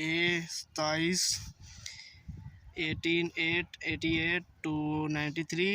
A27 1888 to 93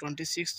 26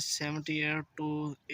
78 to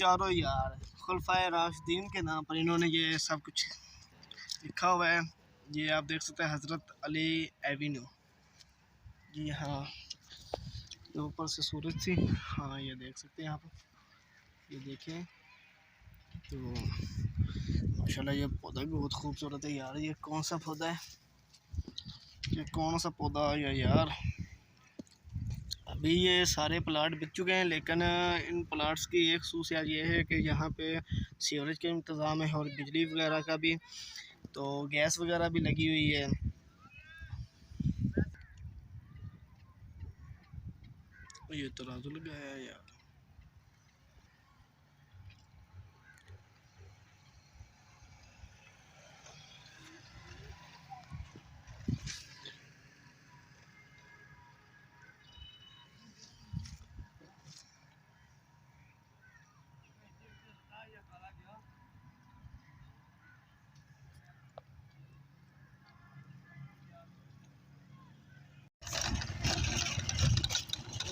चारों यार खुलफाए राशिदीन के नाम पर इन्होंने ये सब कुछ लिखा हुआ है। ये आप देख सकते हैं हज़रत अली एवेन्यू। जी हाँ, ये ऊपर से सूरज थी। हाँ ये देख सकते हैं आप, ये देखें तो माशाल्लाह ये पौधा भी बहुत खूबसूरत है यार। ये कौन सा पौधा है, ये कौन सा पौधा है यार। अभी ये सारे प्लाट बिक चुके हैं, लेकिन इन प्लाट्स की एक खसूसियत ये है कि यहाँ पे सीवरेज का इंतज़ाम है और बिजली वगैरह का भी, तो गैस वगैरह भी लगी हुई है। ये तराजू लगाया है यार।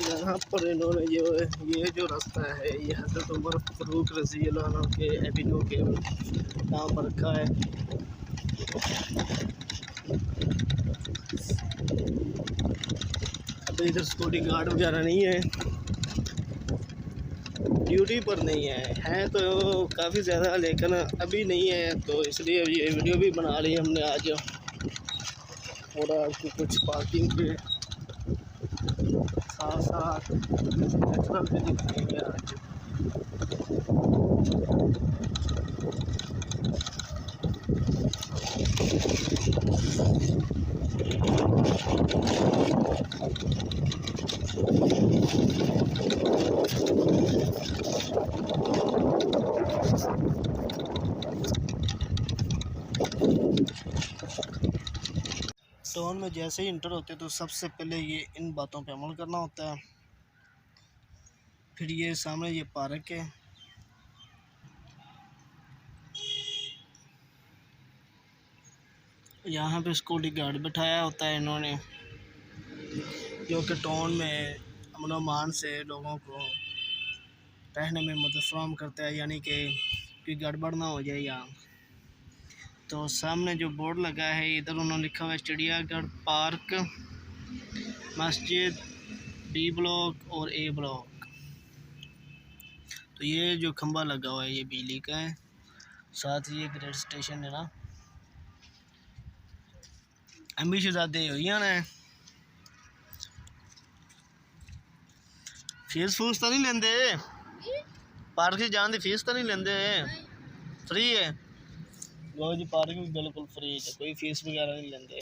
यहाँ पर इन्होंने ये जो रास्ता है ये हज़रत उमर फ़ारूक रज़ी अल्लाह अन्हु के एवेन्यू के नाम पर रखा है। अभी इधर सिक्योरिटी गार्ड वगैरह नहीं है, ड्यूटी पर नहीं है तो काफ़ी ज़्यादा, लेकिन अभी नहीं है, तो इसलिए ये वीडियो भी बना ली हमने आज। और आपको कुछ पार्किंग के साथ साथ नेचुरल भी दिखाएंगे आज। टाउन में जैसे ही इंटर होते तो सबसे पहले ये इन बातों पे अमल करना होता है। फिर ये सामने ये पार्क है, यहाँ पे सिक्योरिटी गार्ड बिठाया होता है इन्होंने, जो कि टाउन में अमन और अमान से लोगों को रहने में मदद फराहम करता है, यानी कि कोई गड़बड़ ना हो जाए यहाँ। तो सामने जो बोर्ड लगा है इधर उन्होंने लिखा हुआ है चिड़ियागढ़ पार्क, मस्जिद, बी ब्लॉक और ए ब्लॉक। तो ये जो खंबा लगा हुआ है ये बिजली का है, साथ ही एक रेल स्टेशन है ना। अम्मी शहजादे हुई ना फीस फूस तो नहीं लेंदे, पार्क जान की फीस तो नहीं लेंदे, फ्री है। लो जी पार्क भी बिल्कुल फ्री है, कोई फीस वगैरह नहीं लेंदे।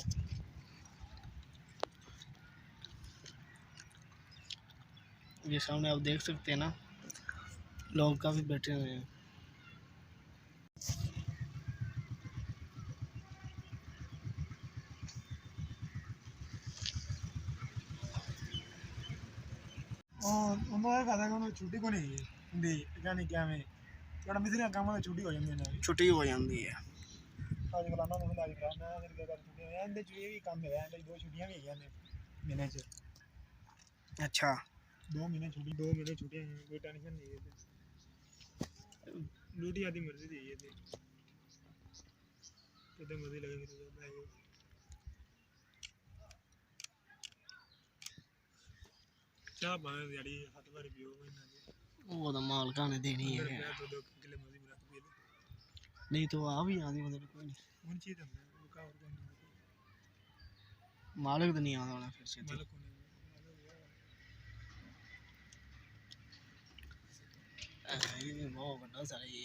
ये सामने आप देख सकते हैं ना, लोग काफ़ी बैठे हुए हैं। छुट्टी को नहीं क्या में थोड़ा मिस्त्री काम में छुट्टी हो जाती है ना, छुट्टी हो जाती है। आज कलाना मुझे आज कलाना फिर क्या कर छुट्टी है एंड ये भी काम है एंड 2 छुट्टियां भी हैं महीने से। अच्छा 2 महीने छुट्टियां हैं, कोई टेंशन नहीं है। ड्यूटी आदि मर्जी दी है कितने मर्जी लगे मेरे क्या बात यारी हाथ बार भी हो ना वो तो मालका ने देनी है, तो 2 किलो मर्जी बना तो नहीं तो आ भी आती मतलब कोई नहीं। उन चीज हमने वो का और कौन मालिक तो नहीं आता फिर से मालिक ये बहुत बड़ा सारा ये